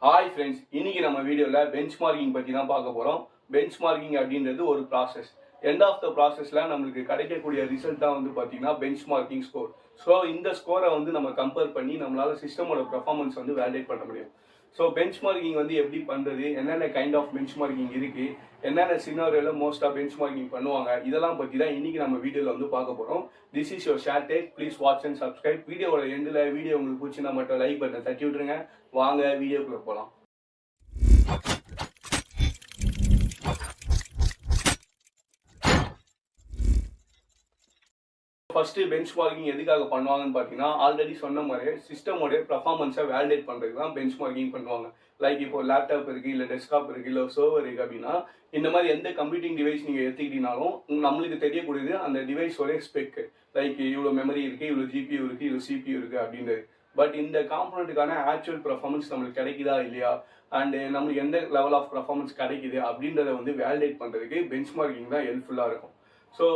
Hi friends, இன்னைக்கு நம்ம வீடியோவில் பெஞ்ச்மார்க்கிங் பற்றி தான் பார்க்க போகிறோம். பெஞ்ச்மார்க்கிங் அப்படின்றது ஒரு ப்ராசஸ். எண்ட் ஆஃப் த ப்ராசஸில் நம்மளுக்கு கிடைக்கக்கூடிய ரிசல்ட் தான் வந்து பார்த்தீங்கன்னா பெஞ்ச்மார்க்கிங் ஸ்கோர். ஸோ இந்த ஸ்கோரை வந்து நம்ம கம்பேர் பண்ணி நம்மளால் சிஸ்டமோட பெர்ஃபார்மன்ஸ் வந்து வேலிடேட் பண்ண முடியும். ஸோ பெஞ்ச்மார்க்கிங் வந்து எப்படி பண்ணுறது, என்னென்ன கைண்ட் ஆஃப் பெஞ்ச்மார்க்கிங் இருக்குது, என்னென்ன சினாரியோவில் மோஸ்ட்டாக பெஞ்ச்மார்க்கிங் பண்ணுவாங்க, இதெல்லாம் பற்றி தான் இன்றைக்கி நம்ம வீடியோவில் வந்து பார்க்க போகிறோம். This is your share take. Please watch and subscribe. வீடியோவோட எண்டில் வீடியோ உங்களுக்கு பிடிச்சிருந்தா மட்டும் லைக் பட்டனை தட்டி விட்டுருங்க. வாங்க வீடியோக்குள்ளே போகலாம். ஃபர்ஸ்ட் பெஞ்ச்மார்க்கிங் எதுக்காக பண்ணுவாங்கன்னு பார்த்தீங்கன்னா, ஆல்ரெடி சொன்ன மாதிரி சிஸ்டமோட பெர்ஃபார்மன்ஸை வேலிடேட் பண்ணுறதுக்கு தான் பெஞ்ச்மார்க்கிங் பண்ணுவாங்க. லைக் இப்போ லேப்டாப் இருக்குது, இல்லை டெஸ்க்டாப் இருக்குது, இல்லை சர்வர் இருக்குது அப்படின்னா, இந்த மாதிரி எந்த கம்ப்யூட்டிங் டிவைஸ் நீங்கள் எடுத்துக்கிட்டீங்கனாலும் நம்மளுக்கு தெரியக்கூடியது அந்த டிவைஸோட ஸ்பெக். லைக் இவ்வளோ மெமரி இருக்குது, இவ்வளோ ஜிபியூ இருக்குது, இவ்வளோ சிபியூ இருக்குது அப்படின்றது. பட் இந்த காம்பனண்ட்டுக்கான ஆக்சுவல் பெர்ஃபார்மன்ஸ் நம்மளுக்கு கிடைக்குதா இல்லையா, அண்ட் நம்மளுக்கு எந்த லெவல் ஆஃப் பெர்ஃபார்மன்ஸ் கிடைக்குது அப்படின்றத வந்து வேலிடேட் பண்ணுறதுக்கு பெஞ்ச்மார்க்கிங் தான் ஹெல்ப்ஃபுல்லாக இருக்கும். ஸோ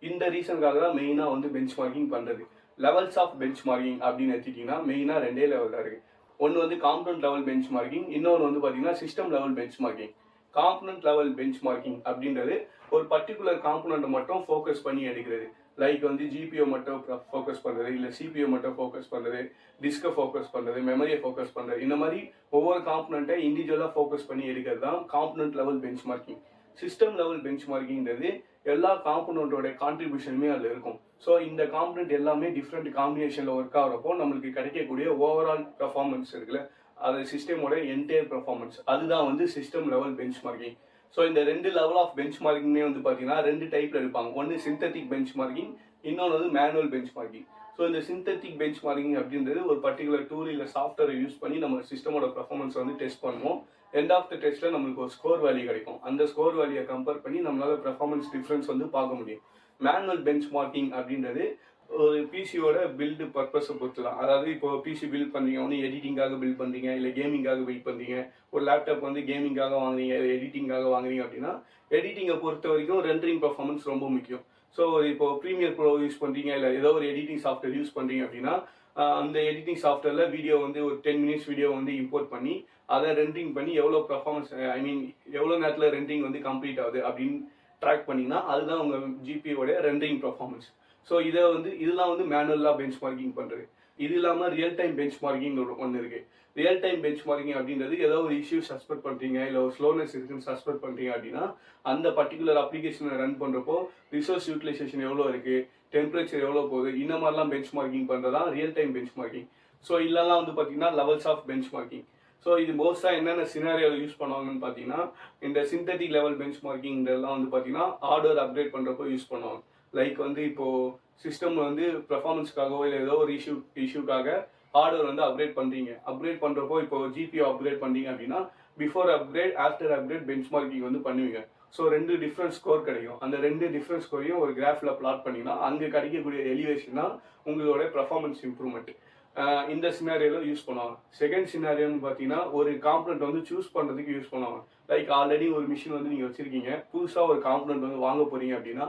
இந்த ரீசனுக்காக தான் மெயினாக வந்து பெஞ்ச்மார்க்கிங் பண்ணுறது. லெவல்ஸ் ஆஃப் பெஞ்ச்மார்க்கிங் அப்படின்னு எடுத்துக்கிட்டிங்கன்னா மெயினாக ரெண்டே லெவல் தான் இருக்குது. ஒன்று வந்து காம்பனண்ட் லெவல் பெஞ்ச்மார்க்கிங், இன்னொன்று வந்து பார்த்தீங்கன்னா system level benchmarking. Component level benchmarking அப்படின்றது ஒரு பர்டிகுலர் காம்பனண்ட்டை மட்டும் ஃபோக்கஸ் பண்ணி எடுக்கிறது. லைக் வந்து ஜிபிஓ மட்டும் ஃபோக்கஸ் பண்ணுறது, இல்லை சிபிஓ மட்டும் ஃபோக்கஸ் பண்ணுறது, டிஸ்கை ஃபோக்கஸ் பண்ணுறது, மெமரியை ஃபோக்கஸ் பண்ணுறது, இந்த மாதிரி ஒவ்வொரு காம்பனண்ட்டை இண்டிவிஜுவலாக ஃபோக்கஸ் பண்ணி எடுக்கிறது தான் component level benchmarking. System level பெஞ்ச்மார்க்கிங்கிறது எல்லா காம்பனண்ட்டோட கான்ட்ரிபியூஷனுமே அதில் இருக்கும். ஸோ இந்த காம்பனண்ட் எல்லாமே டிஃப்ரெண்ட் காம்பினேஷனில் ஒர்க் ஆகிறப்போ நம்மளுக்கு கிடைக்கக்கூடிய ஓவரால் பெர்ஃபார்மன்ஸ் இருக்குல்ல, அது சிஸ்டமோட என்டையர் பெர்ஃபார்மன்ஸ், அதுதான் வந்து சிஸ்டம் லெவல் பெஞ்ச்மார்க்கிங். ஸோ இந்த ரெண்டு லெவல் ஆஃப் பெஞ்ச்மார்க்கிங்கே வந்து பார்த்தீங்கன்னா ரெண்டு டைப்பில் இருப்பாங்க. ஒன்று சிந்தட்டிக் பெஞ்ச்மார்க்கிங், இன்னொன்று வந்து மேனுவல் பெஞ்ச்மார்க்கிங். ஸோ இந்த சிந்தட்டிக் பெஞ்ச்மார்க்கிங் அப்படின்றது ஒரு பர்டிகுலர் டூல் இல்லை சாஃப்ட்வேரை யூஸ் பண்ணி நம்ம சிஸ்டமோட பெர்ஃபார்மன்ஸ் வந்து டெஸ்ட் பண்ணுவோம். எண்ட் ஆஃப் த டெஸ்ட்டில் நம்மளுக்கு ஒரு ஸ்கோர் வேல்யூ கிடைக்கும். அந்த ஸ்கோர் வேல்யூயை கம்பேர் பண்ணி நம்மளால பெர்ஃபார்மன்ஸ் டிஃப்ரென்ஸ் வந்து பார்க்க முடியும். மேனுவல் பெஞ்ச்மார்க்கிங் அப்படின்றது ஒரு பிசியோட பில்டு பர்பஸை பொறுத்து தான். அதாவது இப்போ பிசி பில்ட் பண்ணுறீங்க, ஒன்று எடிட்டிங்காக பில்ட் பண்ணுறீங்க, இல்லை கேமிங்காக பில்ட் பண்ணுறீங்க. ஒரு லேப்டாப் வந்து கேமிங்காக வாங்குறீங்க, எடிட்டிங்காக வாங்குறீங்க அப்படின்னா எடிட்டிங்கை பொறுத்த வரைக்கும் ரெண்டரிங் பெர்ஃபார்மன்ஸ் ரொம்ப முக்கியம். ஸோ இப்போ ப்ரீமியர் ப்ரோ யூஸ் பண்ணுறீங்க, இல்லை ஏதோ ஒரு எடிட்டிங் சாஃப்ட்வேர் யூஸ் பண்ணுறீங்க அப்படின்னா அந்த எடிட்டிங் சாஃப்ட்வேரில் வீடியோ வந்து ஒரு 10 minutes வீடியோ வந்து இம்போர்ட் பண்ணி அதை ரெண்டரிங் பண்ணி எவ்வளோ பெர்ஃபார்மன்ஸ் எவ்வளோ நேரத்தில் ரெண்டரிங் வந்து கம்ப்ளீட் ஆகுது அப்படின்னு ட்ராக் பண்ணிங்கன்னா அதுதான் உங்கள் ஜிபியோட ரெண்டரிங் பெர்ஃபார்மன்ஸ். ஸோ இதெல்லாம் வந்து மேனுவலாக பெஞ்ச்மார்க்கிங் பண்ணுறது. இது இல்லாமல் ரியல் டைம் பெஞ்ச்மார்க்கிங் ஒன்று இருக்குது. ரியல் டைம் பெஞ்ச்மார்க்கிங் அப்படின்றது ஏதோ ஒரு இஷ்யூ சஸ்பெக்ட் பண்ணுறீங்க, இல்லை ஒரு ஸ்லோனஸ் இருக்குன்னு சஸ்பெக்ட் பண்ணுறீங்க அப்படின்னா அந்த பர்டிகுலர் அப்ளிகேஷனை ரன் பண்ணுறப்போ ரிசோர்ஸ் யூட்டிலைசேஷன் எவ்வளோ இருக்குது, டெம்பரேச்சர் எவ்வளோ போகுது, இந்த மாதிரிலாம் பெஞ்ச்மார்க்கிங் பண்ணுறது தான் ரியல் டைம் பெஞ்ச்மார்க்கிங். ஸோ இதெல்லாம் வந்து பார்த்தீங்கன்னா லெவல்ஸ் ஆஃப் பெஞ்ச்மார்க்கிங். ஸோ இது மோஸ்ட்டாக என்னென்ன சினாரியோவில் யூஸ் பண்ணுவாங்கன்னு பார்த்தீங்கன்னா, இந்த சிந்தட்டிக் லெவல் பெஞ்ச்மார்க்கிங் இதெல்லாம் வந்து பார்த்தீங்கன்னா ஹார்ட்வேர் அப்கிரேட் பண்ணுறப்போ யூஸ் பண்ணுவாங்க. லைக் வந்து இப்போது சிஸ்டமில் வந்து பெர்ஃபார்மன்ஸ்க்காகவோ இல்லை ஏதோ ஒரு இஷ்யூக்காக ஹார்ட்வேர் வந்து அப்கிரேட் பண்ணுறப்போ இப்போ ஜிபிஓ அப்கிரேட் பண்ணுறீங்க அப்படின்னா before upgrade after upgrade benchmarking வந்து பண்ணுவீங்க. ஸோ ரெண்டு டிஃப்ரெண்ட் ஸ்கோர் கிடைக்கும். அந்த ரெண்டு டிஃப்ரெண்ட் ஸ்கோரையும் ஒரு கிராஃபில் பிளாட் பண்ணிங்கன்னா அங்கே கிடைக்கக்கூடிய எலிவேஷன் தான் உங்களோட பெர்ஃபார்மன்ஸ் இம்ப்ரூவ்மெண்ட். இந்த சினாரியோவில் யூஸ் பண்ணுவாங்க. செகண்ட் சினாரியோன்னு பார்த்தீங்கன்னா ஒரு காம்பனண்ட் வந்து சூஸ் பண்ணுறதுக்கு யூஸ் பண்ணுவாங்க. லைக் ஆல்ரெடி ஒரு மிஷின் வந்து நீங்கள் வச்சுருக்கீங்க, புதுசாக ஒரு காம்பனண்ட் வந்து வாங்க போகிறீங்க அப்படின்னா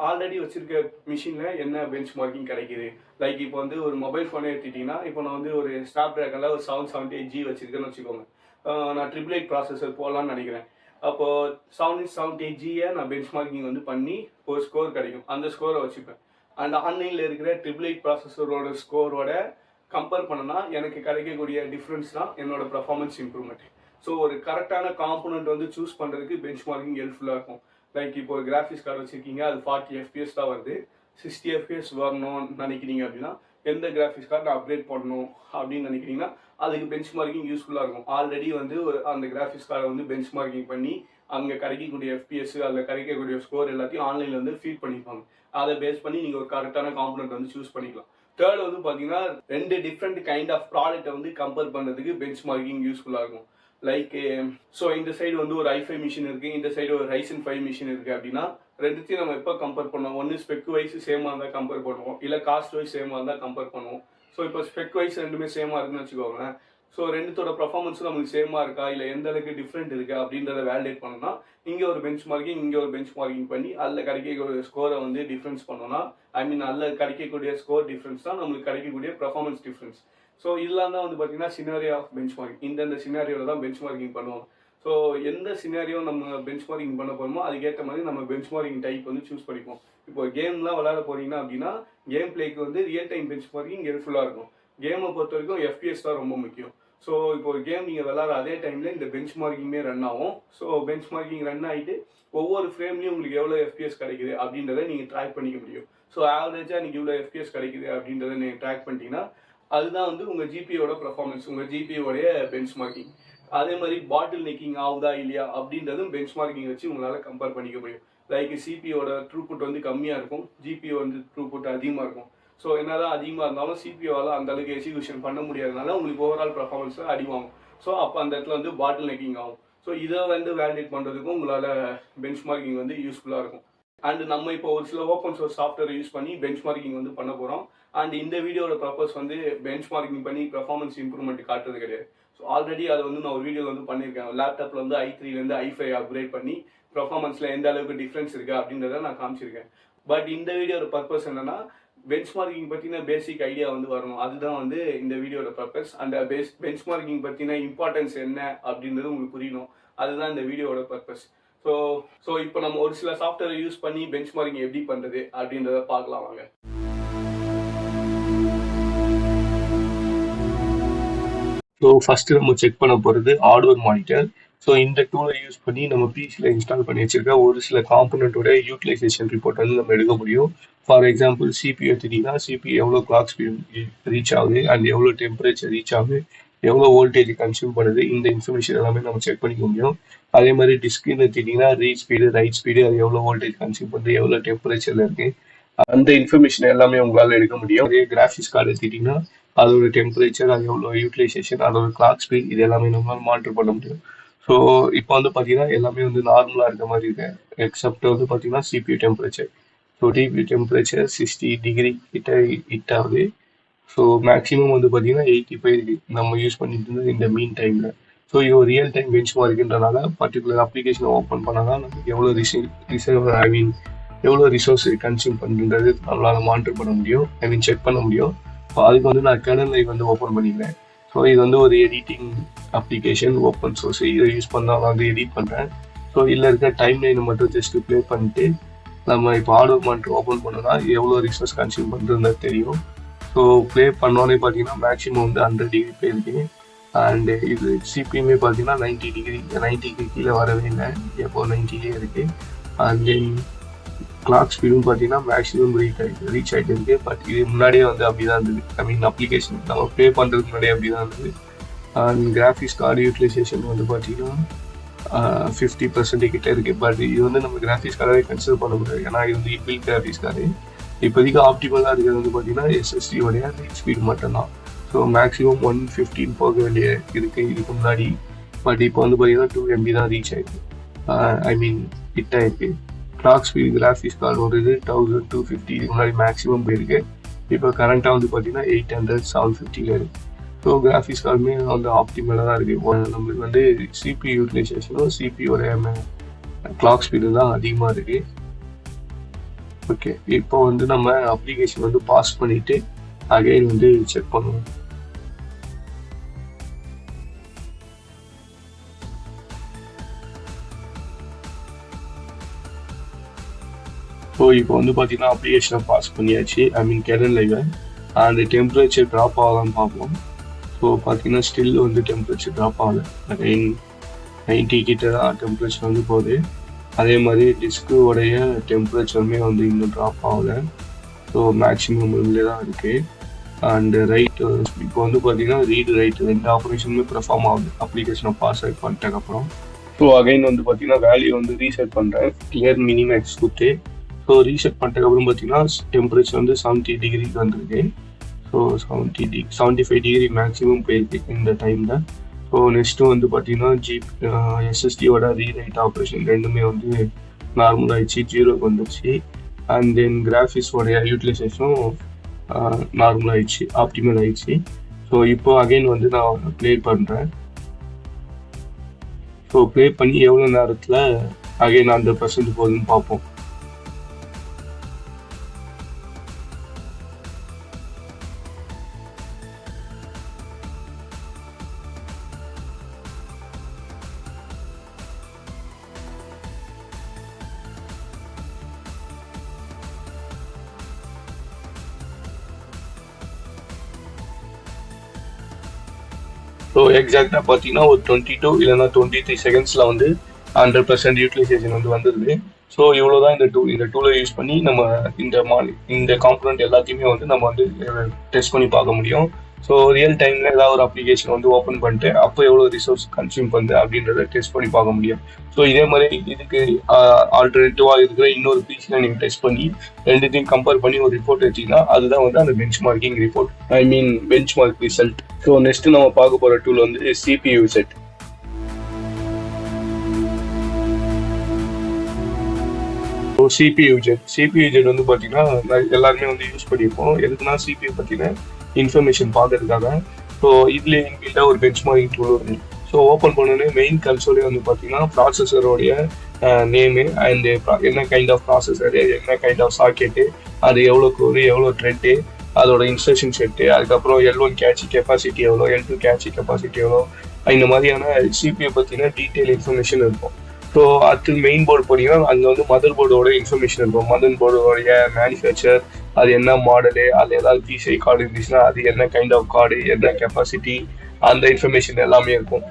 ஆல்ரெடி வச்சிருக்க மிஷினில் என்ன பெஞ்ச்மார்க்கிங் கிடைக்குது. லைக் இப்போ வந்து ஒரு மொபைல் ஃபோனே எடுத்துட்டிங்கன்னா, இப்போ நான் வந்து ஒரு ஸ்னாப் ட்ராகனில் ஒரு 778G வச்சுருக்கேன்னு வச்சுக்கோங்க. நான் 888 ப்ராசஸர் போகலான்னு நினைக்கிறேன். அப்போது 778Gயை நான் பெஞ்ச்மார்க்கிங் வந்து பண்ணி ஒரு ஸ்கோர் கிடைக்கும். அந்த ஸ்கோரை வச்சுப்பேன். அண்ட் ஆன்லைனில் இருக்கிற 888 ப்ராசஸரோட ஸ்கோரோட கம்பேர் பண்ணனா எனக்கு கிடைக்கக்கூடிய டிஃப்ரென்ஸ் தான் என்னோட பெர்ஃபார்மன்ஸ் இம்ப்ரூவ்மெண்ட். ஸோ ஒரு கரெக்டான காம்பனண்ட் வந்து சூஸ் பண்ணுறதுக்கு பெஞ்ச்மார்க்கிங் ஹெல்ப்ஃபுல்லாக இருக்கும். லைக் இப்போ ஒரு கிராஃபிக்ஸ் கார்டு வச்சுருக்கீங்க, அது 40 FPS தான் வருது, 60 FPS வரணும்னு நினைக்கிறீங்க அப்படின்னா எந்த கிராஃபிக்ஸ் கார்டு அப்கிரேட் பண்ணணும் அப்படின்னு நினைக்கிறீங்கன்னா அதுக்கு பெஞ்ச்மார்க்கிங் யூஸ்ஃபுல்லாக இருக்கும். ஆல்ரெடி வந்து அந்த கிராஃபிக்ஸ் கார்டை வந்து பெஞ்ச்மார்க்கிங் பண்ணி அங்கே கிடைக்கக்கூடிய FPS அதில் கிடைக்கக்கூடிய ஸ்கோர் எல்லாத்தையும் ஆன்லைனில் வந்து ஃபீட் பண்ணிப்பாங்க. அதை பேஸ் பண்ணி நீங்கள் ஒரு கரெக்டான காம்பனண்ட் வந்து சூஸ் பண்ணிக்கலாம். தேர்ட் வந்து பார்த்தீங்கன்னா ரெண்டு டிஃப்ரெண்ட் கைண்ட் ஆஃப் ப்ராடக்ட்டை வந்து கம்பேர் பண்ணுறதுக்கு பெஞ்ச்மார்க்கிங் யூஸ்ஃபுல்லாக இருக்கும். லைக் ஸோ இந்த சைடு வந்து ஒரு i5 மிஷின் இருக்குது, இந்த சைடு ஒரு Ryzen 5 மிஷின் இருக்குது அப்படின்னா ரெண்டுத்தையும் நம்ம எப்போ கம்பேர் பண்ணுவோம்? ஒன்று ஸ்பெக் வைஸ் சேமாக இருந்தால் கம்பேர் பண்ணுவோம், இல்லை காஸ்ட் வைஸ் சேமாக இருந்தால் கம்பேர் பண்ணுவோம். ஸோ இப்போ ஸ்பெக் வைஸ் ரெண்டுமே சேமாக இருக்குன்னு வச்சுக்கோங்களேன். ஸோ ரெண்டுத்தோட பெர்ஃபார்மன்ஸும் நமக்கு சேமாக இருக்கா, இல்லை எந்த அளவுக்கு டிஃப்ரெண்ட் இருக்கா அப்படின்றத வேலிடேட் பண்ணோம்னா இங்கே ஒரு பெஞ்ச்மார்க்கிங், இங்கே ஒரு பெஞ்ச்மார்க்கிங் பண்ணி அதில் கிடைக்கக்கூடிய ஸ்கோரை வந்து டிஃப்ரென்ஸ் பண்ணோம்னா அதில் கிடைக்கக்கூடிய ஸ்கோர் டிஃப்ரென்ஸ் தான் நம்மளுக்கு கிடைக்கக்கூடிய பெர்ஃபார்மன்ஸ் டிஃப்ரென்ஸ். ஸோ இதெல்லாம் தான் வந்து பார்த்தீங்கன்னா சினாரியோ ஆஃப் பெஞ்ச் மார்க்கிங். இந்தந்த சினாரியோவில் தான் பெஞ்ச் மார்க்கிங் பண்ணுவோம். ஸோ எந்த சினாரியோ நம்ம பெஞ்ச் மார்க்கிங் பண்ண போகிறோமோ அதுக்கேற்ற மாதிரி நம்ம பெஞ்ச் மார்க்கிங் டைப் வந்து சூஸ் பண்ணிப்போம். இப்போ கேம்லாம் விளையாட போறீங்கன்னா அப்படின்னா கேம் பிளேக்கு வந்து ரியல் டைம் பெஞ்ச் மார்க்கிங் ஹெல்ப்ஃபுல்லாக இருக்கும். கேமை பொறுத்த வரைக்கும் FPS தான் ரொம்ப முக்கியம். ஸோ இப்போ ஒரு கேம் நீங்கள் விளாட்ற அதே டைமில் இந்த பெஞ்ச் மார்க்கிங்கே ரன் ஆகும். ஸோ பெஞ்ச் மார்க்கிங் ரன் ஆகிட்டு ஒவ்வொரு ஃப்ரேம்லையும் உங்களுக்கு எவ்வளோ FPS கிடைக்குது அப்படின்றத நீங்கள் ட்ராக் பண்ணிக்க முடியும். ஸோ ஆவரேஜாக நீங்கள் இவ்வளோ FPS கிடைக்குது அப்படின்றத நீங்கள் ட்ராக் பண்ணிட்டீங்கன்னா அதுதான் வந்து உங்கள் ஜிபியோட பர்ஃபார்மன்ஸ், உங்கள் ஜிபியோடைய பெஞ்ச் மார்க்கிங். அதே மாதிரி பாட்டில் நெக்கிங் ஆகுதா இல்லையா அப்படின்றதும் பெஞ்ச் மார்க்கிங் வச்சு உங்களால் கம்பேர் பண்ணிக்க முடியும். லைக் சிபியோட த்ரூபுட் வந்து கம்மியாக இருக்கும், ஜிபிஓ வந்து த்ரூபுட் அதிகமாக இருக்கும். ஸோ என்னதான் அதிகமாக இருந்தாலும் சிபிஓவால் அந்த அளவுக்கு எக்ஸிக்யூஷன் பண்ண முடியாதனால உங்களுக்கு ஓவரால் பர்ஃபார்மன்ஸில் அடிவாகும். ஸோ அப்போ அந்த இடத்துல வந்து பாட்டில் நெக்கிங் ஆகும். ஸோ இதை வந்து வேலிடேட் பண்ணுறதுக்கும் உங்களால் பெஞ்ச் மார்க்கிங் வந்து யூஸ்ஃபுல்லாக இருக்கும். அண்ட் நம்ம இப்போ ஒரு சில ஓப்பன் சோர்ஸ் சாஃப்ட்வேர் யூஸ் பண்ணி பெஞ்ச் மார்க்கிங் வந்து பண்ண போகிறோம். அண்ட் இந்த வீடியோட பர்பஸ் வந்து பெஞ்ச் மார்க்கிங் பண்ணி பெர்ஃபார்மன்ஸ் இம்ப்ரூவ்மெண்ட் காட்டுறது கிடையாது. ஸோ ஆல்ரெடி அதை வந்து நான் ஒரு வீடியோவில் வந்து பண்ணியிருக்கேன். லேப்டாப்பில் வந்து i3லேருந்து i5 அப்கிரேட் பண்ணி பெர்ஃபார்மன்ஸில் எந்த அளவுக்கு டிஃப்ரென்ஸ் இருக்குது அப்படின்றத நான் காமிச்சிருக்கேன். பட் இந்த வீடியோட பர்பஸ் என்னன்னா பெஞ்ச் மார்க்கிங் பற்றின பேசிக் ஐடியா வந்து வரணும். அதுதான் வந்து இந்த வீடியோட பர்பஸ். அந்த பெஞ்ச் மார்க்கிங் பற்றின இம்பார்ட்டன்ஸ் என்ன அப்படின்றது உங்களுக்கு புரியணும். அதுதான் இந்த வீடியோட பர்பஸ். ஸோ இப்போ நம்ம ஒரு சில சாஃப்ட்வேர் யூஸ் பண்ணி பெஞ்ச் மார்க்கிங் எப்படி பண்ணுறது அப்படின்றத பார்க்கலாம் வாங்க. ஸோ ஃபஸ்ட்டு நம்ம செக் பண்ண போகிறது ஹார்ட்வேர் மானிட்டர். ஸோ இந்த டூலை யூஸ் பண்ணி நம்ம பிசியில் இன்ஸ்டால் பண்ணி வச்சிருக்க ஒரு சில காம்பனண்ட்டோட யூட்டிலைசேஷன் ரிப்போர்ட் வந்து நம்ம எடுக்க முடியும். ஃபார் எக்ஸாம்பிள் சிபியூ எடுத்துட்டிங்கன்னா சிபியூ எவ்வளோ கிளாக் ஸ்பீட் ரீச் ஆகுது அண்ட் எவ்வளோ டெம்பரேச்சர் ரீச் ஆகுது, எவ்வளோ வோல்டேஜ் கன்சியூம் பண்ணுது, இந்த இன்ஃபர்மேஷன் எல்லாமே நம்ம செக் பண்ணிக்க முடியும். அதே மாதிரி டிஸ்கின்னு எடுத்துட்டிங்கன்னா ரீட் ஸ்பீடு, ரைட் ஸ்பீடு, அது எவ்வளோ வோல்டேஜ் கன்சியூம் பண்ணுது, எவ்வளோ டெம்பரேச்சரில் இருக்குது, அந்த இன்ஃபர்மேஷன் எல்லாமே உங்களால் எடுக்க முடியும். அதே கிராஃபிக்ஸ் கார்டு எடுத்துட்டிங்கன்னா அதோட டெம்பரேச்சர், அது எவ்வளோ யூட்டிலைசேஷன், அதோட கிளாக் ஸ்பீட், இது எல்லாமே நம்மளால் மானிட்டர் பண்ண முடியும். ஸோ இப்போ வந்து பார்த்தீங்கன்னா எல்லாமே வந்து நார்மலாக இருக்க மாதிரி இருக்கு. எக்ஸப்ட் வந்து பார்த்தீங்கன்னா CPU temperature. So TPU temperature 60 degree கிட்ட ஹிட் ஆகுது. ஸோ மேக்ஸிமம் வந்து பார்த்தீங்கன்னா 85 இருக்கு நம்ம யூஸ் பண்ணிட்டு இருந்தது இந்த மீன் டைமில். ஸோ இது ஒரு ரியல் டைம் பெஞ்ச் மார்க்குன்றனால பர்டிகுலர் அப்ளிகேஷனை ஓப்பன் பண்ணால் தான் நமக்கு எவ்வளோ எவ்வளோ ரிசோர்ஸ் கன்சியூம் பண்ணுறது நம்மளால் மானிட்டர் பண்ண முடியும், செக் பண்ண முடியும். ஸோ அதுக்கு வந்து நான் கர்னல் லைவ் வந்து ஓப்பன் பண்ணிக்கிறேன். ஸோ இது வந்து ஒரு எடிட்டிங் அப்ளிகேஷன், ஓப்பன் சோர்ஸ். இதை யூஸ் பண்ணால் நான் வந்து எடிட் பண்ணுறேன். ஸோ இதில் இருக்க டைம் லைனை மட்டும் ஜஸ்ட்டு ப்ளே பண்ணிட்டு நம்ம இப்போ ஹார்ட்வேர் மானிட்டர் ஓப்பன் பண்ணோன்னா எவ்வளோ ரிசோர்ஸ் கன்சியூம் பண்ணுறது தெரியும். ஸோ ப்ளே பண்ணோன்னே பார்த்தீங்கன்னா மேக்ஸிமம் வந்து 100 டிகிரி போயிருக்கு. அண்டு இது சிபியுமே பார்த்தீங்கன்னா 90 கீழே வரவே இல்லை, எப்போ 90 இருக்குது. அண்ட் தென் கிளாக் ஸ்பீடும் பார்த்தீங்கன்னா மேக்ஸிமம் ரீச் ஆகிட்டு இருக்கு. பட் இது முன்னாடியே வந்து அப்படி தான் இருந்தது. அப்ளிகேஷன் நம்ம ப்ளே பண்ணுறதுக்கு முன்னாடியே அப்படி தான் இருந்தது. அண்ட் கிராஃபிக்ஸ் கார்டு யூட்டிலைசேஷன் வந்து பார்த்தீங்கன்னா 50% கிட்ட இருக்குது. பட் இது வந்து நம்ம கிராஃபிக்ஸ் கார்டாகவே கன்சிடர் பண்ண முடியாது, ஏன்னா இது வந்து இபில் கிராஃபிக்ஸ் கார்டு. இப்போதைக்கு ஆப்டிமலாக இருக்கிறது வந்து பார்த்தீங்கன்னா எஸ்எஸ்டியோடைய ரீட் ஸ்பீடு மட்டும்தான். ஸோ மேக்ஸிமம் 115 போக வேண்டிய இருக்குது இதுக்கு முன்னாடி. பட் இப்போ வந்து பார்த்தீங்கன்னா 2 MB தான் ரீச் ஆகிருக்கு, ஹிட் ஆகிருக்கு. கிளாக் ஸ்பீட் கிராஃபிக்ஸ் கார்டு ஒரு இது 1250 இதுக்கு முன்னாடி மேக்ஸிமம் போயிருக்கு. இப்போ கரண்ட்டாக வந்து பார்த்தீங்கன்னா 800 750 இருக்குது. ஸோ கிராஃபிக்ஸ் கார்டுமே வந்து ஆப்டிமலாக தான் இருக்குது. நம்மளுக்கு வந்து சிபி யூட்டிலைசேஷனும் சிபியோட கிளாக் ஸ்பீடு தான் அதிகமாக இருக்குது. ஓகே, இப்போ வந்து நம்ம அப்ளிகேஷன் வந்து பாஸ் பண்ணிவிட்டு அகைன் வந்து செக் பண்ணுவோம். ஸோ இப்போ வந்து பார்த்தீங்கன்னா அப்ளிகேஷனை பாஸ் பண்ணியாச்சு, கெர்னல் லைவ். அந்த டெம்பரேச்சர் ட்ராப் ஆகலான்னு பார்ப்போம். ஸோ பார்த்தீங்கன்னா ஸ்டில் வந்து டெம்பரேச்சர் ட்ராப் ஆகலை, 90 கிட்ட தான் டெம்பரேச்சர் வந்து போகுது. அதே மாதிரி டிஸ்கோடைய டெம்பரேச்சருமே வந்து இன்னும் ட்ராப் ஆகலை. ஸோ மேக்ஸிமம் உள்ளே தான் இருக்குது. அண்டு ரைட் இப்போ வந்து பார்த்தீங்கன்னா ரீடு ரைட் 2 ஆப்ரேஷனுமே பெர்ஃபார்ம் ஆகுது அப்ளிகேஷனை பாஸ் அவுட் பண்ணிட்டதுக்கப்புறம். ஸோ அகைன் வந்து பார்த்தீங்கன்னா வேல்யூ வந்து ரீசெட் பண்ணுறேன், கிளியர் மினிமேக்ஸ் கொடுத்து. ஸோ ரீசெட் பண்ணிட்டதுக்கப்புறம் பார்த்தீங்கன்னா டெம்பரேச்சர் வந்து 70 டிகிரிக்கு வந்துருக்கு. ஸோ 75 டிகிரி மேக்ஸிமம் போயிருக்கு இந்த டைமில். ஸோ நெக்ஸ்ட்டு வந்து பார்த்தீங்கன்னா எஸ்எஸ்டியோட ரீரைட் ஆப்ரேஷன் ரெண்டுமே வந்து நார்மல் ஆகிடுச்சு, 0க்கு வந்துடுச்சு. அண்ட் தென் கிராஃபிக்ஸோடைய யூட்டிலைசேஷனும் நார்மல் ஆகிடுச்சு, ஆப்டிமல் ஆகிடுச்சு. ஸோ இப்போ அகைன் வந்து நான் ப்ளே பண்ணுறேன். ஸோ ப்ளே பண்ணி எவ்வளோ நேரத்தில் அகைன் 100% போகுதுன்னு பார்ப்போம். ஸோ எக்ஸாக்டாக பார்த்தீங்கன்னா ஒரு 22 இல்லைன்னா 23 செகண்ட்ஸில் வந்து 100% யூட்டிலைசேஷன் வந்து வந்துடுது. ஸோ இவ்வளோ தான் இந்த டூலை யூஸ் பண்ணி நம்ம இந்த காம்பனண்ட் எல்லாத்தையுமே வந்து நம்ம வந்து டெஸ்ட் பண்ணி பார்க்க முடியும். ஸோ ரியல் டைமில் ஏதாவது ஒரு அப்ளிகேஷன் வந்து ஓப்பன் பண்ணிட்டு அப்போ எவ்வளோ ரிசோர்ஸ் கன்சியூம் பண்ணுது அப்படின்றத டெஸ்ட் பண்ணி பார்க்க முடியும். ஸோ இதே மாதிரி இதுக்கு ஆல்டர்னேட்டிவாக இருக்கிற இன்னொரு பிசியில் நீங்கள் டெஸ்ட் பண்ணி ரெண்டுத்தையும் கம்பேர் பண்ணி ஒரு ரிப்போர்ட் வச்சிங்கன்னா அதுதான் வந்து அந்த benchmarking report, I mean benchmark result. So next நம்ம பார்க்க போகிற டூல் வந்து CPU Z. So CPU Z வந்து பார்த்தீங்கன்னா எல்லாருமே வந்து யூஸ் பண்ணியிருப்போம். எதுக்குன்னா CPU பற்றின இன்ஃபர்மேஷன் பார்க்கறதுக்காக. ஸோ இதுலேயே இன்பில்டாக ஒரு பெஞ்ச் மார்க்கிங் டூல் வருது. ஸோ ஓப்பன் பண்ணோன்னே மெயின் கன்சோலே வந்து பார்த்தீங்கன்னா ப்ராசஸரோடைய நேமு அண்ட் என்ன கைண்ட் ஆஃப் ப்ராசஸர், என்ன கைண்ட் ஆஃப் சாக்கெட்டு, அது எவ்வளோ கோரு, எவ்வளோ த்ரெட்டு, அதோட இன்ஸ்ட்ரக்ஷன் செட்டு, அதுக்கப்புறம் L1 கேட்சி கெப்பாசிட்டி எவ்வளோ, L2 கேட்சி கெப்பாசிட்டி எவ்வளோ, இந்த மாதிரியான CPU பற்றின டீட்டெயில் இன்ஃபர்மேஷன் இருக்கும். ஸோ அடுத்து மெயின் போர்டு போனீங்கன்னா அங்கே வந்து மதர் போர்டோட இன்ஃபர்மேஷன் இருக்கும். மதர் போர்டோடைய மேனுஃபேக்சர், அது என்ன மாடலு, அதில் ஏதாவது PCI கார்டு இருந்துச்சுன்னா அது என்ன கைண்ட் ஆஃப் கார்டு, என்ன கெப்பாசிட்டி, அந்த இன்ஃபர்மேஷன் எல்லாமே இருக்கும்.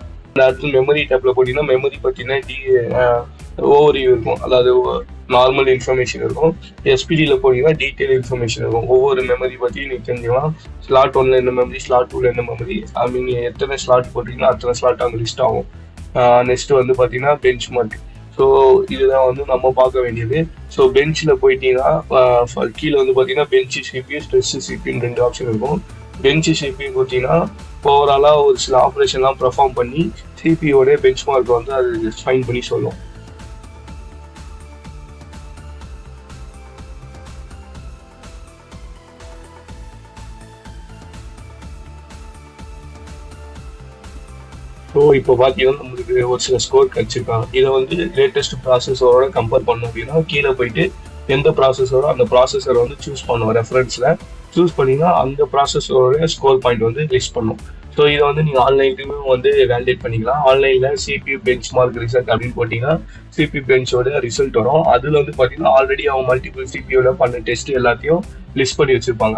அடுத்து மெமரி டேப்பில் போனீங்கன்னா மெமரி பற்றின ஓவர்வியூ இருக்கும், அதாவது நார்மல் இன்ஃபர்மேஷன் இருக்கும். SPDயில் போனீங்கன்னா டீட்டெயில் இன்ஃபர்மேஷன் இருக்கும். ஒவ்வொரு மெமரி பற்றி நீங்கள் தெரிஞ்சுக்கலாம். ஸ்லாட் 1ல என்ன மெமரி, ஸ்லாட் 2ல என்ன மெமரி, நீங்கள் எத்தனை ஸ்லாட் போட்டிங்கன்னா அத்தனை ஸ்லாட் அங்கே லிஸ்ட் ஆகும். நெக்ஸ்ட் வந்து பார்த்தீங்கன்னா பெஞ்ச் மார்க். ஸோ இதுதான் வந்து நம்ம பார்க்க வேண்டியது. ஸோ பெஞ்சில் போயிட்டீங்கன்னா கீழே வந்து பார்த்தீங்கன்னா பெஞ்சு CPU, ஸ்ட்ரெஸ் CPன்னு 2 ஆப்ஷன் இருக்கும். பெஞ்சு CPU பார்த்தீங்கன்னா ஓவராலாக ஒரு சில ஆப்ரேஷன்லாம் பெர்ஃபார்ம் பண்ணி CPயோட பெஞ்ச் மார்க் வந்து அது ஃபைன் பண்ணி சொல்லும். ஸோ இப்போ பார்த்தீங்கன்னா நம்மளுக்கு ஒரு சில ஸ்கோர் கிடச்சிருக்காங்க. இதை வந்து லேட்டஸ்ட் ப்ராசஸரோட கம்பேர் பண்ணோம் அப்படின்னா கீழே போயிட்டு எந்த ப்ராசஸரோ அந்த ப்ராசஸரை வந்து சூஸ் பண்ணுவோம். ரெஃபரன்ஸில் சூஸ் பண்ணிங்கன்னா அந்த ப்ராசஸரோட ஸ்கோர் பாயிண்ட் வந்து லிஸ்ட் பண்ணும். ஸோ இதை வந்து நீங்கள் ஆன்லைன்லையுமே வந்து வேலிடேட் பண்ணிக்கலாம். ஆன்லைனில் CPU பெஞ்ச் மார்க் ரிசல்ட் அப்படின்னு போட்டிங்கன்னா CPU பெஞ்சோட ரிசல்ட் வரும். அதில் வந்து பார்த்தீங்கன்னா ஆல்ரெடி அவங்க மல்டிபிள் CPUல பண்ண டெஸ்ட் எல்லாத்தையும் லிஸ்ட் பண்ணி வச்சுருப்பாங்க.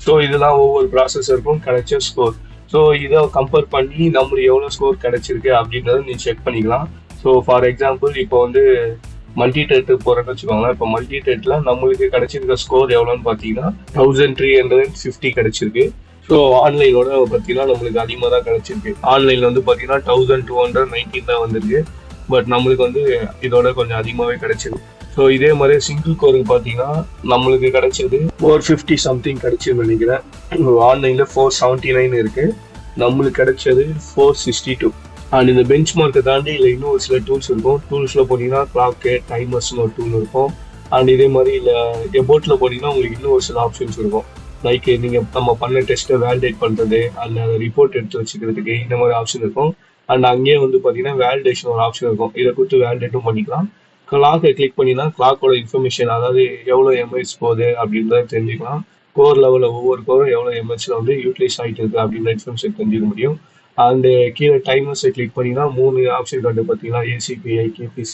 ஸோ இதெல்லாம் ஒவ்வொரு ப்ராசஸருக்கும் கிடைச்ச ஸ்கோர். ஸோ இதை கம்பேர் பண்ணி நம்மளுக்கு எவ்வளோ ஸ்கோர் கிடைச்சிருக்கு அப்படின்றத நீங்கள் செக் பண்ணிக்கலாம். ஸோ ஃபார் எக்ஸாம்பிள் இப்போ வந்து மல்டி டெட்டு போகிறேன்னு வச்சுக்கோங்களேன். இப்போ மல்டி டெட்டில் நம்மளுக்கு கிடைச்சிருக்க ஸ்கோர் எவ்வளோன்னு பார்த்தீங்கன்னா 1350 கிடைச்சிருக்கு. ஸோ ஆன்லைனோட பார்த்தீங்கன்னா நம்மளுக்கு அதிகமாக தான் கிடைச்சிருக்கு. ஆன்லைனில் வந்து பார்த்தீங்கன்னா 1219 தான் வந்திருக்கு. பட் நம்மளுக்கு வந்து இதோட கொஞ்சம் அதிகமாகவே கிடைச்சிருக்கு. ஸோ இதே மாதிரி சிங்கிள் கோருக்கு பார்த்தீங்கன்னா நம்மளுக்கு கிடைச்சது 450 சம்திங் கிடைச்சின்னு நினைக்கிறேன். ஆன்லைனில் 479 இருக்குது. நம்மளுக்கு கிடைச்சது 462. அண்ட் இந்த பெஞ்ச் மார்க்கை தாண்டி இல்லை இன்னும் ஒரு சில டூல்ஸ் இருக்கும். டூல்ஸில் போனீங்கன்னா கிளாக்கு, டைமர்ஸ்னு ஒரு டூல் இருக்கும். அண்ட் இதே மாதிரி இல்லை எபோட்டில் போனீங்கன்னா உங்களுக்கு இன்னும் ஒரு சில ஆப்ஷன்ஸ் இருக்கும். லைக் நீங்கள் நம்ம பண்ண டெஸ்ட்டை வேலிடேட் பண்ணுறது, அதில் ரிப்போர்ட் எடுத்து வச்சுக்கிறதுக்கு இந்த மாதிரி ஆப்ஷன் இருக்கும். அண்ட் அங்கேயே வந்து பார்த்தீங்கன்னா வேலிடேஷன் ஒரு ஆப்ஷன் இருக்கும். இதை கொடுத்து வேலிடேட்டும் பண்ணிக்கலாம். கிளாக்கை கிளிக் பண்ணினா கிளாக்கோட இன்ஃபர்மேஷன், அதாவது எவ்வளோ எம்ஏஹெச் போகுது அப்படின்றத தெரிஞ்சுக்கலாம். கோர் லெவலில் ஒவ்வொரு கோரும் எவ்வளோ எம்ஏஹெச்சில் வந்து யூட்டிலைஸ் ஆகிட்டு இருக்குது அப்படின்ற இன்ஃபர்மேஷன் தெரிஞ்சுக்க முடியும். அண்டு கீழே டைமர்ஸை கிளிக் பண்ணினா 3 ஆப்ஷன் கண்டு பார்த்தீங்கன்னா ACPI, KPC,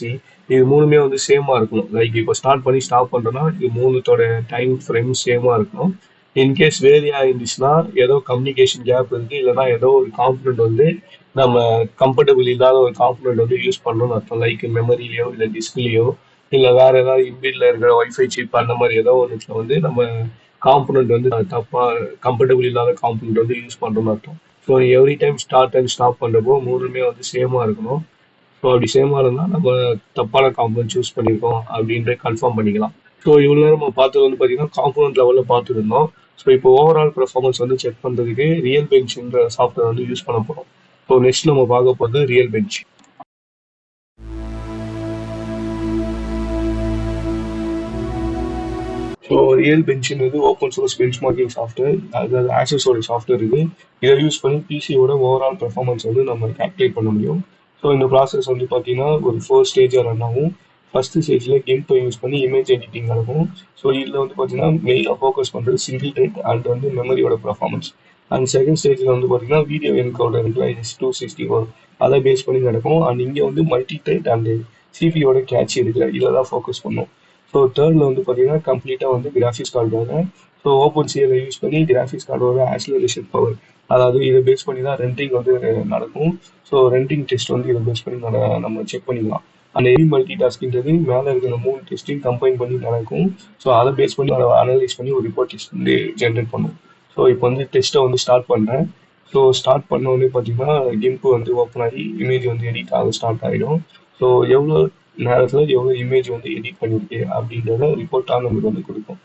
இது 3மே வந்து சேமாக இருக்கணும். லைக் இப்போ ஸ்டார்ட் பண்ணி ஸ்டாப் பண்ணுறோன்னா இது 3தோட டைம் ஃப்ரேம் சேமாக இருக்கணும். இன்கேஸ் வேரியாக இருந்துச்சுன்னா ஏதோ கம்யூனிகேஷன் கேப் இருக்குது, இல்லைனா ஏதோ ஒரு காம்பனண்ட் வந்து நம்ம கம்ஃபர்டபுள் இல்லாத ஒரு காம்பனண்ட் வந்து யூஸ் பண்ணணும்னு அர்த்தம். லைக் மெமரிலையோ இல்லை டிஸ்பிளேயோ இல்லை வேறு ஏதாவது இன்பில்டில் இருக்கிற வைஃபை சிப் அந்த மாதிரி ஏதோ ஒன்றுல வந்து நம்ம காம்பனண்ட் வந்து தப்பாக கம்ஃபர்டபுள் இல்லாத காம்பனண்ட் வந்து யூஸ் பண்ணுறோம்னு அர்த்தம். So every time start and stop பண்ணுறப்போ 3மே வந்து சேமாக இருக்கணும். ஸோ அப்படி சேமாக இருந்தால் நம்ம தப்பான காம்பனண்ட் சூஸ் பண்ணியிருக்கோம் அப்படின்ற கன்ஃபார்ம் பண்ணிக்கலாம். ஸோ இவ்வளோ நேரம் நம்ம பார்த்தது வந்து பார்த்தீங்கன்னா காம்பனண்ட் லெவலில் பார்த்துருந்தோம். ஸோ இப்போ ஓவரால் பெர்ஃபார்மன்ஸ் வந்து செக் பண்ணுறதுக்கு ரியல் பெஞ்ச்ன்ற சாஃப்ட்வேர் வந்து யூஸ் பண்ண போகிறோம். ஸோ நெக்ஸ்ட் நம்ம பார்க்க போகிறது ரியல் பெஞ்ச். ஸோ ரியல் பெஞ்சுன்றது open source benchmarking software, அதாவது ஆக்சஸோட சாஃப்ட்வேர் இது. இதை யூஸ் பண்ணி பிசியோட ஓவரால் பெர்ஃபார்மன்ஸ் வந்து நம்ம கால்குலேட் பண்ண முடியும். ஸோ இந்த ப்ராசஸ் வந்து பார்த்தீங்கன்னா ஒரு 4 ஸ்டேஜாக ரன் ஆகும். ஃபஸ்ட்டு ஸ்டேஜில் கிம்பை யூஸ் பண்ணி இமேஜ் எடிட்டிங் நடக்கும். ஸோ இதில் வந்து பார்த்தீங்கன்னா மெயினாக ஃபோக்கஸ் பண்ணுறது சிங்கிள் த்ரெட் அண்ட் வந்து மெமரியோட பெர்ஃபார்மன்ஸ். அண்ட் செகண்ட் ஸ்டேஜில் வந்து பார்த்தீங்கன்னா வீடியோ என்கோடர் இருக்குல்ல, S264 அதை பேஸ் பண்ணி நடக்கும். அண்ட் இங்கே வந்து மல்டி த்ரெட் அண்ட் சிபியோட கேட்சி இருக்குல்ல, இதில் தான் ஃபோக்கஸ் பண்ணும். ஸோ தேர்டில் வந்து பார்த்தீங்கன்னா கம்ப்ளீட்டாக வந்து கிராஃபிக்ஸ் கார்டுக்காக ஸோ ஓப்பன் சிஎல் யூஸ் பண்ணி கிராஃபிக்ஸ் கார்டோட ஆக்சிலரேஷன் பவர், அதாவது இதை பேஸ் பண்ணி தான் ரெண்டிங் வந்து நடக்கும். ஸோ ரெண்டிங் டெஸ்ட் வந்து இதை பேஸ் பண்ணி நம்ம செக் பண்ணிக்கலாம். அந்த மல்டி டாஸ்க்ன்றது மேலே இருக்கிற 3 டெஸ்ட்டையும் கம்பைன் பண்ணி நடக்கும். ஸோ அதை பேஸ் பண்ணி அதை அனலைஸ் பண்ணி ஒரு ரிப்போர்ட் டெஸ்ட் வந்து ஜென்ரேட் பண்ணும். ஸோ இப்போ வந்து டெஸ்ட்டை வந்து ஸ்டார்ட் பண்ணுறேன். ஸோ ஸ்டார்ட் பண்ண உடனே பார்த்தீங்கன்னா கிம்ப் வந்து ஓப்பன் ஆகி இமேஜ் வந்து எடிட் ஆக ஸ்டார்ட் ஆகிடும். ஸோ எவ்வளோ நேரத்தில் எவ்வளோ இமேஜ் வந்து எடிட் பண்ணியிருக்கு அப்படின்றத ரிப்போர்ட்டாக நமக்கு வந்து கொடுக்கும்.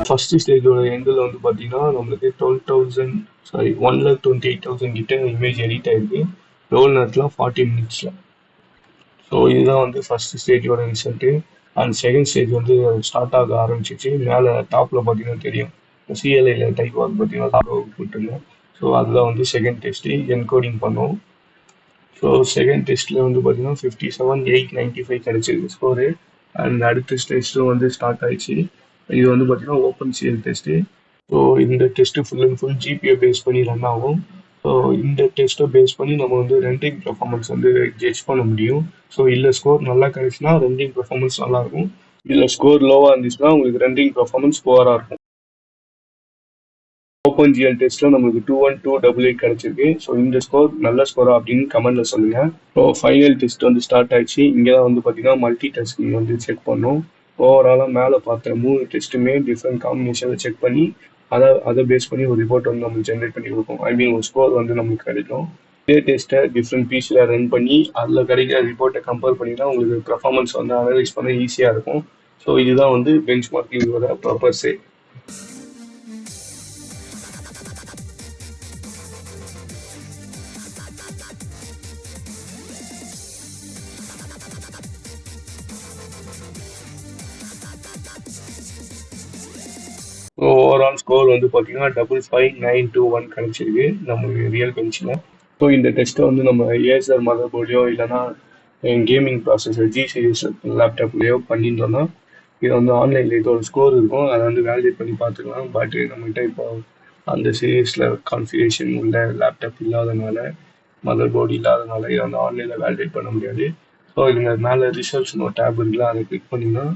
ஃபர்ஸ்ட் ஸ்டேஜோட எண்டில் வந்து பார்த்தீங்கன்னா நம்மளுக்கு 1,28,000 கிட்ட இமேஜ் எடிட் ஆயிருக்கு. ரோல் நேரத்தில் 40 மினிட்ஸில். ஸோ இதுதான் வந்து ஃபர்ஸ்ட் ஸ்டேஜோட ரிசல்ட்டு. அண்ட் செகண்ட் ஸ்டேஜ் வந்து ஸ்டார்ட் ஆக ஆரம்பிச்சிச்சு. மேலே டாப்பில் பார்த்தீங்கன்னா தெரியும் சிஎல்ஐயில் டைப் வந்து பார்த்தீங்கன்னா போட்டுருங்க. ஸோ அதுதான் வந்து செகண்ட் டெஸ்ட்டு என்கோடிங் பண்ணோம். ஸோ செகண்ட் டெஸ்ட்டில் வந்து பார்த்தீங்கன்னா 57,895 கிடைச்சிருக்கு ஸ்கோரு. அண்ட் அடுத்த டெஸ்ட்டும் வந்து ஸ்டார்ட் ஆயிடுச்சு. இது வந்து பார்த்தீங்கன்னா ஓப்பன் சிஎல் டெஸ்ட்டு. ஸோ இந்த test full and full GPA base பண்ணி ரன் ஆகும். ஸோ இந்த டெஸ்ட்டை பேஸ் பண்ணி நம்ம வந்து ரெண்டிங் பெர்ஃபார்மன்ஸ் வந்து ஜட்ஜ் பண்ண முடியும். ஸோ இல்லை ஸ்கோர் நல்லா கிடைச்சுன்னா ரெண்டிங் பெர்ஃபார்மன்ஸ் நல்லாயிருக்கும். இல்லை ஸ்கோர் லோவாக இருந்துச்சுன்னா உங்களுக்கு ரெண்டிங் பெர்ஃபார்மன்ஸ் புவராக இருக்கும். ஓப்பன் ஜிஎல் டெஸ்ட்டில் நம்மளுக்கு 21288 கிடைச்சிருக்கு. ஸோ இந்த ஸ்கோர் நல்ல ஸ்கோரா அப்படின்னு கமெண்ட்டில் சொல்லுங்கள். ஸோ ஃபைனல் டெஸ்ட் வந்து ஸ்டார்ட் ஆயிடுச்சு. இங்கே தான் வந்து பார்த்தீங்கன்னா மல்டி டாஸ்கிங் வந்து செக் பண்ணோம். ஓவராலாக மேலே பார்த்த 3 டெஸ்ட்டுமே டிஃப்ரெண்ட் காம்பினேஷனில் செக் பண்ணி அதை பேஸ் பண்ணி ஒரு ரிப்போர்ட் வந்து நம்மளுக்கு ஜென்ரேட் பண்ணி கொடுக்கும். ஐ மீன் ஒரு ஸ்கோர் வந்து நம்மளுக்கு கிடைக்கும். இதே டெஸ்ட்டை டிஃப்ரெண்ட் பீஸில் ரன் பண்ணி அதில் கிடைக்கிற ரிப்போர்ட்டை கம்பேர் பண்ணி தான் உங்களுக்கு பெர்ஃபார்மன்ஸ் வந்து அனலைஸ் பண்ண ஈஸியாக இருக்கும். ஸோ இதுதான் வந்து பெஞ்ச் மார்க்கிங்கோட பர்பஸே. ஓவரால் ஸ்கோர் வந்து பார்த்தீங்கன்னா 55,921 கிடைச்சிருக்கு நம்மளுக்கு ரியல் பெஞ்சில். ஸோ இந்த டெஸ்ட்டை வந்து நம்ம ஏசர் மதர் போர்ட்லையோ இல்லைனா கேமிங் ப்ராசஸர் ஜி சீரிஸ் லேப்டாப்லேயோ பண்ணியிருந்தோம்னா இது வந்து ஆன்லைனில் இதோட ஸ்கோர் இருக்கும். அதை வந்து வேலிடேட் பண்ணி பார்த்துக்கலாம். பட் நம்மகிட்ட இப்போ அந்த சீரீஸில் கான்ஃபிகரேஷன் உள்ள லேப்டாப் இல்லாதனால, மதர் போர்டு இல்லாதனால இதை வந்து ஆன்லைனில் வேலிடேட் பண்ண முடியாது. ஸோ இதுங்க மேலே ரிசல்ட்ஸ்னு ஒரு டேப் இருக்குல்ல, அதை கிளிக் பண்ணிங்கன்னா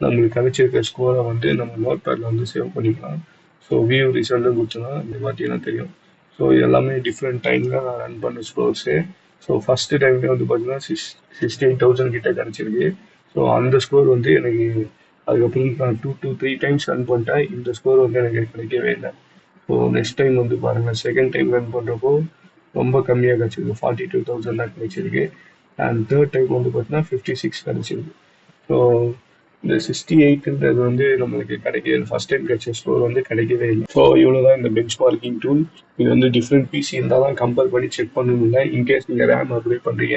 நம்மளுக்கு கிடைச்சிருக்க ஸ்கோரை வந்து நம்ம நோட் பேடில் வந்து சேவ் பண்ணிக்கலாம். ஸோ வியூ ரிசல்ட்டும் கொடுத்தோன்னா இந்த பார்த்தீங்கன்னா தெரியும். ஸோ இது எல்லாமே டிஃப்ரெண்ட் டைமில் நான் ரன் பண்ண ஸ்கோர்ஸு. ஸோ ஃபஸ்ட்டு டைம்லேயே வந்து பார்த்தீங்கன்னா 68,000 கிட்ட கிடச்சிருக்கு. ஸோ அந்த ஸ்கோர் வந்து எனக்கு அதுக்கப்புறம் நான் 2 to 3 டைம்ஸ் ரன் பண்ணிட்டேன். இந்த ஸ்கோர் வந்து எனக்கு கிடைக்கவே இல்லை. ஸோ நெக்ஸ்ட் டைம் வந்து பாருங்கள், செகண்ட் டைம் ரன் பண்ணுறப்போ ரொம்ப கம்மியாக கிடச்சிருக்கு. 42,000 தான் கிடைச்சிருக்கு. அண்ட் தேர்ட் டைம் வந்து பார்த்தீங்கன்னா 56 கிடச்சிருக்கு. ஸோ இந்த 68ன்றது வந்து நம்மளுக்கு கிடைக்கல. ஃபர்ஸ்ட் டைம் கிடைச்ச ஸ்கோர் வந்து கிடைக்கவே இல்லை. ஸோ இவ்வளோதான் இந்த பெஞ்ச் மார்க்கிங் டூல். இது வந்து டிஃப்ரெண்ட் பிசி இருந்தால் தான் கம்பேர் பண்ணி செக் பண்ணணும். இல்லை இன்கேஸ் நீங்கள் ரேம் அப்டேட் பண்ணுறீங்க,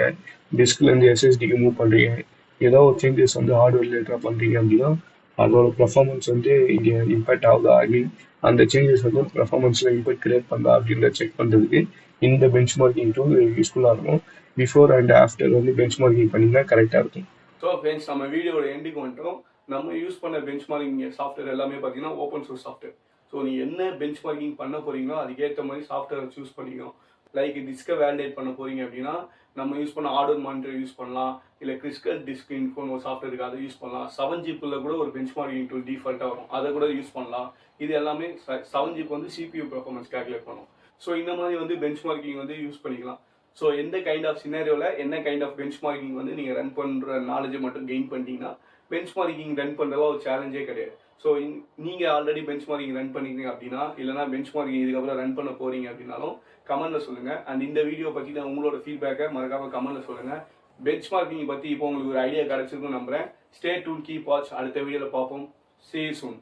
டிஸ்க்லேருந்து எஸ்எஸ்டிக்கு மூவ் பண்ணுறீங்க, ஏதோ ஒரு சேஞ்சஸ் வந்து ஹார்ட்வேர் ரிலேட்டடாக பண்ணுறீங்க அப்படின்னா அதோட பெர்ஃபார்மன்ஸ் வந்து இங்கே இம்பேக்ட் ஆகுதா, ஐ மீன் அந்த சேஞ்சஸ் வந்து பெர்ஃபார்மன்ஸில் இம்பேக்ட் கிரியேட் பண்ணுதா அப்படின்றத செக் பண்ணுறதுக்கு இந்த பெஞ்ச் மார்க்கிங் டூல் யூஸ்ஃபுல்லாக இருக்கும். பிஃபோர் அண்ட் ஆஃப்டர் வந்து பெஞ்ச் மார்க்கிங் பண்ணிங்கன்னா கரெக்டாக இருக்கும். ஸோ ஃப்ரெண்ட்ஸ், நம்ம வீடியோட எண்டுக்கு வந்துட்டோம். நம்ம யூஸ் பண்ண பெஞ்ச் மார்க்கிங் சாஃப்ட்வேர் எல்லாமே பார்த்தீங்கன்னா ஓப்பன் சோர்ஸ் சாஃப்ட்வேர். ஸோ நீங்கள் என்ன பெஞ்ச் மார்க்கிங் பண்ண போறீங்களோ அதுக்கேற்ற மாதிரி சாஃப்ட்வேர் சூஸ் பண்ணிக்கணும். லைக் டிஸ்கை வேலிடேட் பண்ண போறீங்க அப்படின்னா நம்ம யூஸ் பண்ண ஹார்ட்வேர் மானிட்டர் யூஸ் பண்ணலாம். இல்லை கிறிஸ்கல் டிஸ்க் இன்ஃபோன்னு ஒரு சாஃப்ட்வேர் இருக்குது, அதை யூஸ் பண்ணலாம். 7GB கூட ஒரு பெஞ்ச் மார்க்கிங் டூல் டிஃபால்ட்டாக வரும், அதை கூட யூஸ் பண்ணலாம். இது எல்லாமே 7GB வந்து CPU பெர்ஃபார்மன்ஸ் கால்குலேட் பண்ணும். ஸோ இந்த மாதிரி வந்து பெஞ்ச் மார்க்கிங் வந்து யூஸ் பண்ணிக்கலாம். ஸோ எந்த கைண்ட் ஆஃப் சினாரியோவில் என்ன கைண்ட் ஆஃப் பெஞ்ச் மார்க்கிங் வந்து நீங்கள் ரன் பண்ணுற நாலேஜை மட்டும் கெயின் பண்ணிட்டீங்கன்னா பெஞ்ச் மார்க்கிங் ரன் பண்ணுறதா ஒரு சேலஞ்சே கிடையாது. ஸோ நீங்கள் ஆல்ரெடி பெஞ்ச் மார்க்கிங் ரன் பண்ணிக்கிறீங்க அப்படின்னா, இல்லைனா பெஞ்ச் மார்க்கிங் இதுக்கப்புறம் ரன் பண்ண போகிறீங்க அப்படின்னாலும் கமெண்ட்டில் சொல்லுங்கள். அண்ட் இந்த வீடியோ பற்றி நான் உங்களோட ஃபீட்பேக்கை மறக்காமல் கமெண்ட்டில் சொல்லுங்கள். பெஞ்ச் மார்க்கிங் பற்றி இப்போ உங்களுக்கு ஒரு ஐடியா கிடச்சிருக்குன்னு நம்புகிறேன். Stay tune, keep watch. அடுத்த வீடியோவில் பார்ப்போம். See you soon.